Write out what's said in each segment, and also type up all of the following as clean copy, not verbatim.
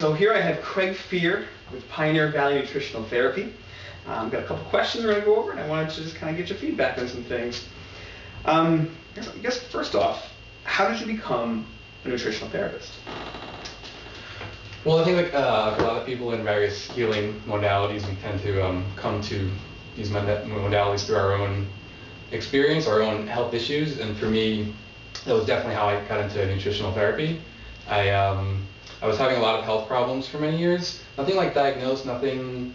So here I have Craig Fear with Pioneer Valley Nutritional Therapy. I've got a couple questions we're going to go over, and I wanted to just kind of get your feedback on some things. I guess first off, how did you become a nutritional therapist? Well, I think like a lot of people in various healing modalities, we tend to come to these modalities through our own experience, our own health issues, and for me, that was definitely how I got into nutritional therapy. I was having a lot of health problems for many years. Nothing like diagnosed, nothing,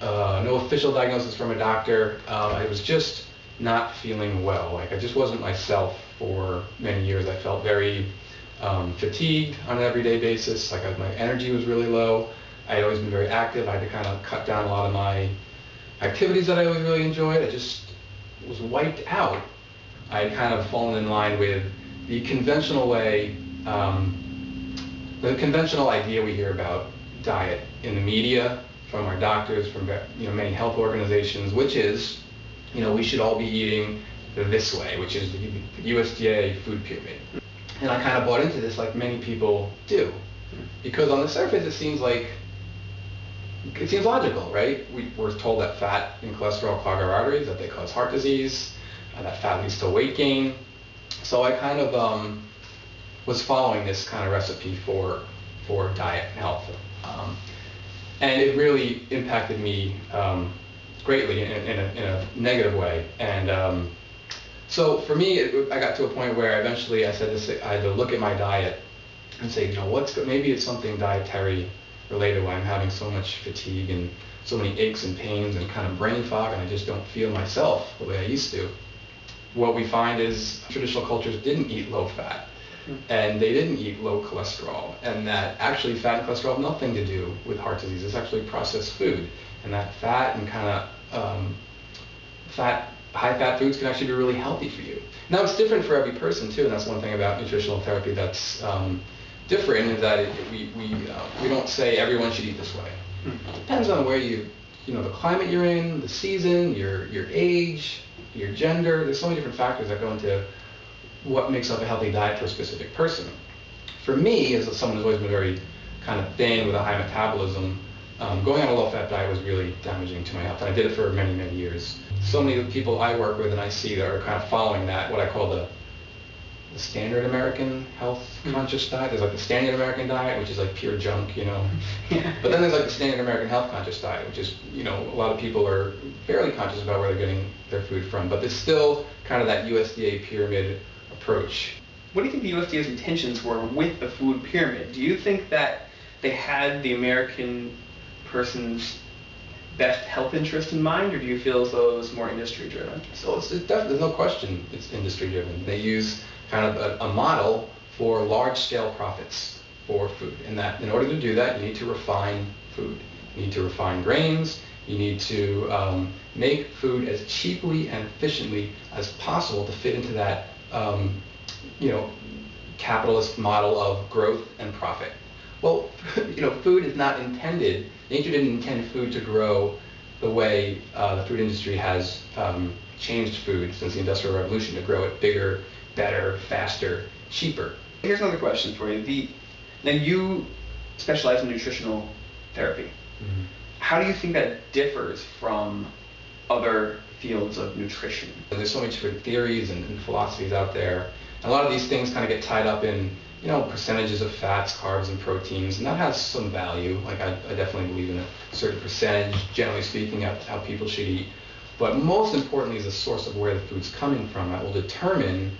no official diagnosis from a doctor. I was just not feeling well. Like I just wasn't myself for many years. I felt very fatigued on an everyday basis. Like my energy was really low. I had always been very active. I had to kind of cut down a lot of my activities that I always really enjoyed. I just was wiped out. I had kind of fallen in line with the conventional way, the conventional idea we hear about diet in the media, from our doctors, from many health organizations, which is, we should all be eating this way, which is the USDA food pyramid. And I kind of bought into this like many people do, because on the surface it seems logical, right? We're told that fat and cholesterol clog our arteries, that they cause heart disease, that fat leads to weight gain. So I kind of was following this kind of recipe for diet and health. And it really impacted me greatly in a negative way. And so for me, I got to a point where eventually I had to look at my diet and say, maybe it's something dietary related, why I'm having so much fatigue and so many aches and pains and kind of brain fog, and I just don't feel myself the way I used to. What we find is traditional cultures didn't eat low fat, and they didn't eat low cholesterol, and that actually fat and cholesterol have nothing to do with heart disease. It's actually processed food, and that fat and kind of high-fat foods can actually be really healthy for you. Now it's different for every person too, and that's one thing about nutritional therapy that's different, is that we don't say everyone should eat this way. It depends on where the climate you're in, the season, your age, your gender. There's so many different factors that go into what makes up a healthy diet for a specific person. For me, as someone who's always been very kind of thin with a high metabolism, going on a low-fat diet was really damaging to my health, and I did it for many, many years. So many of the people I work with and I see that are kind of following that, what I call the standard American health conscious diet. There's like the standard American diet, which is like pure junk, Yeah. But then there's like the standard American health conscious diet, which is, a lot of people are fairly conscious about where they're getting their food from, but there's still kind of that USDA pyramid approach. What do you think the USDA's intentions were with the food pyramid? Do you think that they had the American person's best health interest in mind, or do you feel as though it was more industry driven? So it's definitely, there's no question it's industry driven. They use kind of a model for large scale profits for food, and that in order to do that you need to refine food. You need to refine grains. You need to make food as cheaply and efficiently as possible to fit into that capitalist model of growth and profit. Well, food is not intended, nature didn't intend food to grow the way the food industry has changed food since the Industrial Revolution, to grow it bigger, better, faster, cheaper. Here's another question for you. Now you specialize in nutritional therapy. Mm-hmm. How do you think that differs from other fields of nutrition? There's so many different theories and philosophies out there. And a lot of these things kind of get tied up in percentages of fats, carbs, and proteins, and that has some value. Like I definitely believe in a certain percentage, generally speaking, of how people should eat. But most importantly is the source of where the food's coming from. That will determine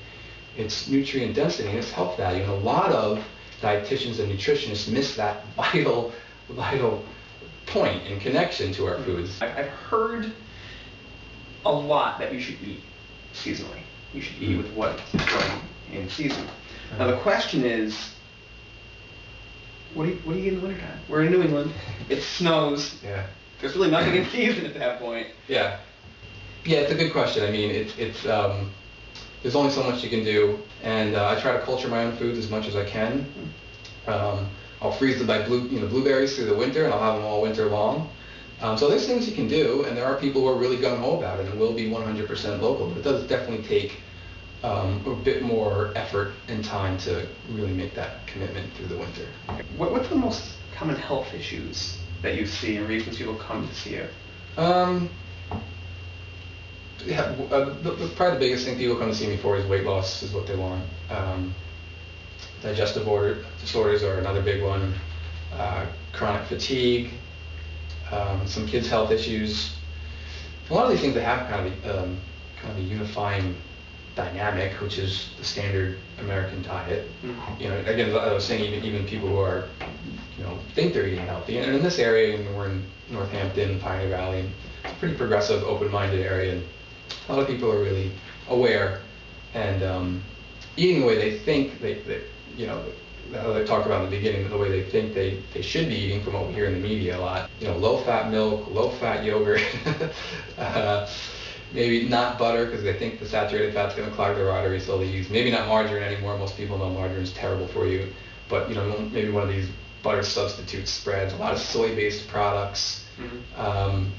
its nutrient density and its health value. And a lot of dietitians and nutritionists miss that vital point and connection to our foods. I've heard a lot that you should eat seasonally. You should eat with what is growing in season. Now the question is, what do you eat in the wintertime? We're in New England. It snows. Yeah. There's really nothing in season at that point. Yeah. Yeah, it's a good question. I mean, it's there's only so much you can do, and I try to culture my own foods as much as I can. I'll freeze them by blueberries through the winter, and I'll have them all winter long. So there's things you can do, and there are people who are really gung-ho about it and will be 100% local, but it does definitely take a bit more effort and time to really make that commitment through the winter. What's the most common health issues that you see and reasons people come to see you? Yeah, probably the biggest thing people come to see me for is weight loss is what they want. Digestive disorders are another big one. Chronic fatigue, some kids' health issues. A lot of these things that have kind of a unifying dynamic, which is the standard American diet. Mm-hmm. You know, again, I was saying even people who are, think they're eating healthy. And in this area, and we're in Northampton, Pioneer Valley, and it's a pretty progressive, open-minded area. And a lot of people are really aware and eating the way they think they talked about in the beginning, the way they think they should be eating from what we hear in the media a lot. Low-fat milk, low-fat yogurt, maybe not butter because they think the saturated fat's going to clog their arteries, so they use maybe not margarine anymore. Most people know margarine is terrible for you, but maybe one of these butter substitute spreads, a lot of soy-based products. Mm-hmm.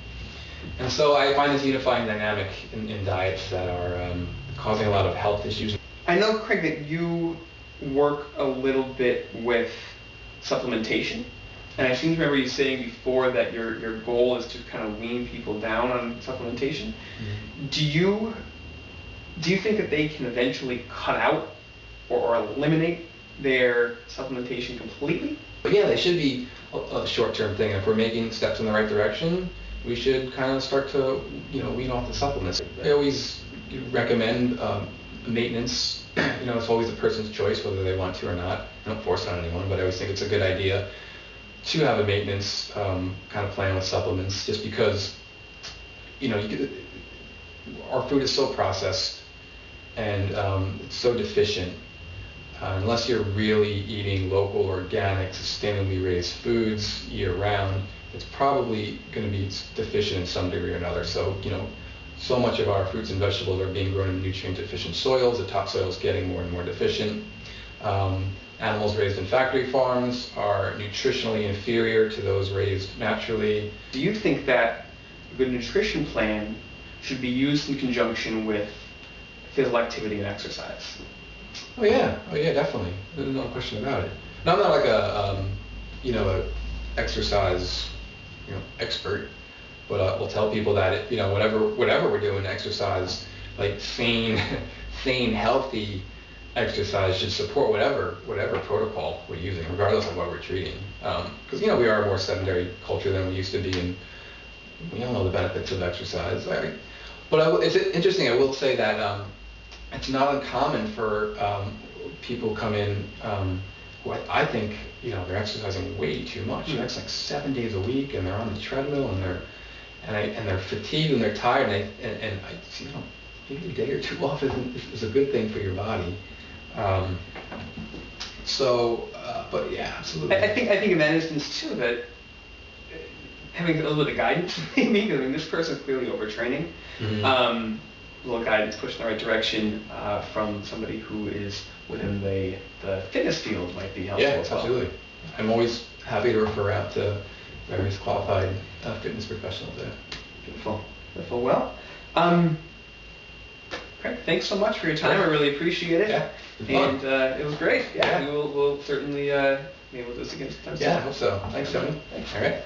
And so I find this unifying dynamic in diets that are causing a lot of health issues. I know, Craig, that you work a little bit with supplementation, and I seem to remember you saying before that your goal is to kind of wean people down on supplementation. Mm-hmm. Do you think that they can eventually cut out or eliminate their supplementation completely? But yeah, they should be a short-term thing. If we're making steps in the right direction, we should kind of start to wean off the supplements. I always recommend maintenance. It's always a person's choice whether they want to or not. I don't force it on anyone, but I always think it's a good idea to have a maintenance kind of plan with supplements, just because our food is so processed and it's so deficient. Unless you're really eating local, organic, sustainably raised foods year-round, it's probably going to be deficient in some degree or another. So so much of our fruits and vegetables are being grown in nutrient-deficient soils. The topsoil is getting more and more deficient. Animals raised in factory farms are nutritionally inferior to those raised naturally. Do you think that a good nutrition plan should be used in conjunction with physical activity and exercise? Oh yeah, definitely. There's no question about it. Now, I'm not like a exercise expert. But we'll tell people that whatever we're doing, exercise, like sane, healthy exercise should support whatever protocol we're using, regardless of what we're treating. Because we are a more sedentary culture than we used to be, and we all know the benefits of exercise. But it's interesting. I will say that it's not uncommon for people who come in who I think they're exercising way too much. Mm-hmm. It's like 7 days a week, and they're on the treadmill, and they're fatigued and they're tired, and I maybe a day or two off is a good thing for your body. But yeah, absolutely. I think in that instance too that having a little bit of guidance, maybe. I mean, this person's clearly overtraining. Mm-hmm. A little guidance pushed in the right direction from somebody who is within the fitness field might be helpful. Yeah, as well. Absolutely. I'm always happy to refer out to various qualified fitness professionals there. Beautiful. Well, Craig, thanks so much for your time. I really appreciate it. Yeah, and it was great. Yeah. We'll certainly be able to do this again sometime soon. Yeah, I hope so. Thanks, Tony. Thanks. All right.